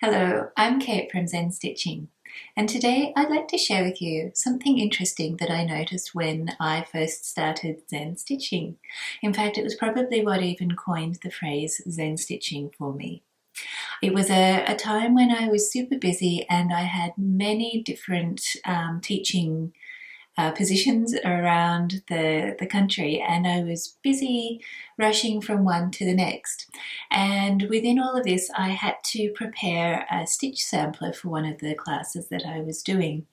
Hello, I'm Kate from Zen Stitching, and today I'd like to share with you something interesting that I noticed when I first started Zen Stitching. In fact, it was probably what even coined the phrase Zen Stitching for me. It was a time when I was super busy and I had many different teaching positions around the country, and I was busy rushing from one to the next. And within all of this, I had to prepare a stitch sampler for one of the classes that I was doing.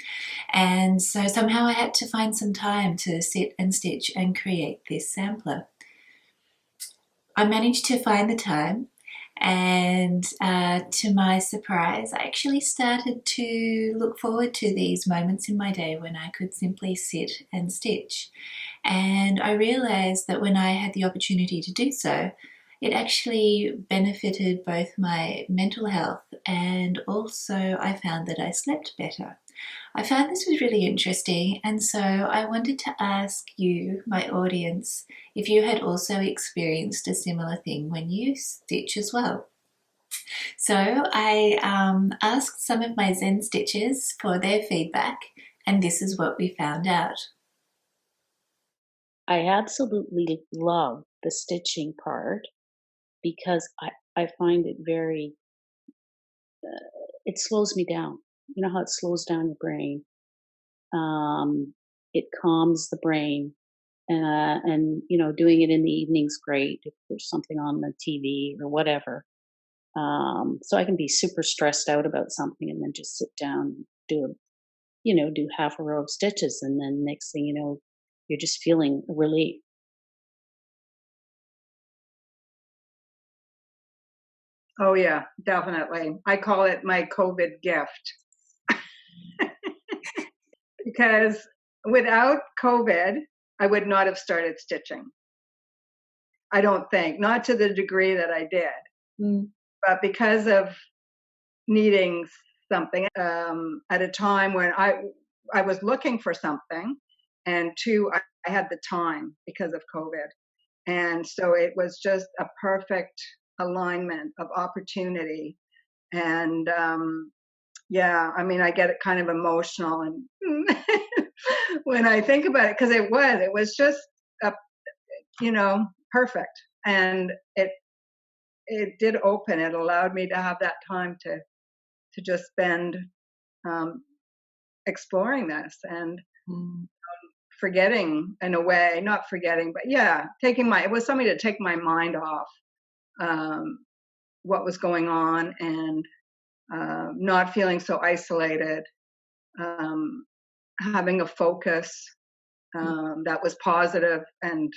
And so somehow I had to find some time to sit and stitch and create this sampler. I managed to find the time, and to my surprise, I actually started to look forward to these moments in my day when I could simply sit and stitch. And I realized that when I had the opportunity to do so, it actually benefited both my mental health, and also I found that I slept better. I found this was really interesting, and so I wanted to ask you, my audience, if you had also experienced a similar thing when you stitch as well. So I asked some of my Zen stitchers for their feedback, and this is what we found out. I absolutely love the stitching part because I find it very, it slows me down. You know how it slows down your brain? It calms the brain. Doing it in the evening's great if there's something on the TV or whatever. So I can be super stressed out about something and then just sit down and do half a row of stitches. And then next thing you know, you're just feeling relief. Oh yeah, definitely. I call it my COVID gift because without COVID, I would not have started stitching. I don't think, not to the degree that I did, Mm. but because of needing something at a time when I was looking for something, and two, I had the time because of COVID, and so it was just a perfect alignment of opportunity. And yeah, I mean, I get kind of emotional and when I think about it, because it was just a, perfect, and it did open. It allowed me to have that time to just spend um, exploring this and Mm. forgetting in a way, not forgetting, but yeah, it was something to take my mind off um, what was going on, and not feeling so isolated, um, having a focus that was positive and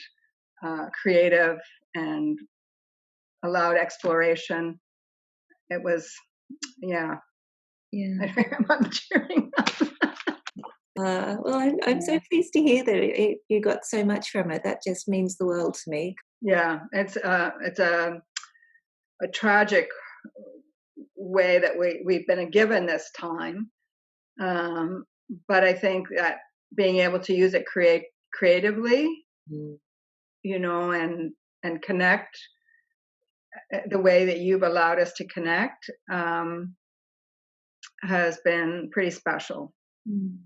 creative and allowed exploration. It was, yeah, Yeah. I'm cheering up. Well, I'm so pleased to hear that you got so much from it. That just means the world to me. Yeah, it's a tragic way that we've been given this time, um, but I think that being able to use it creatively, Mm. and connect the way that you've allowed us to connect, has been pretty special. Mm.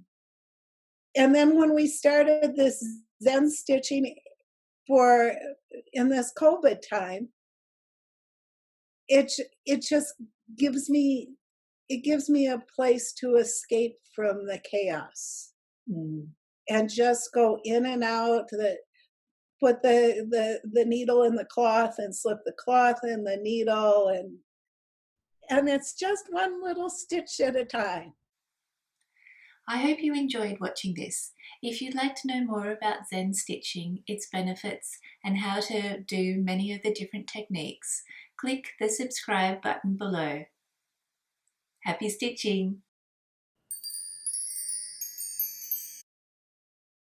And then when we started this Zen stitching for in this COVID time, it just gives me a place to escape from the chaos Mm. and just go in and out. Put the needle in the cloth and slip the cloth in the needle, and it's just one little stitch at a time. I hope you enjoyed watching this. If you'd like to know more about Zen stitching, its benefits, and how to do many of the different techniques, click the subscribe button below. Happy stitching!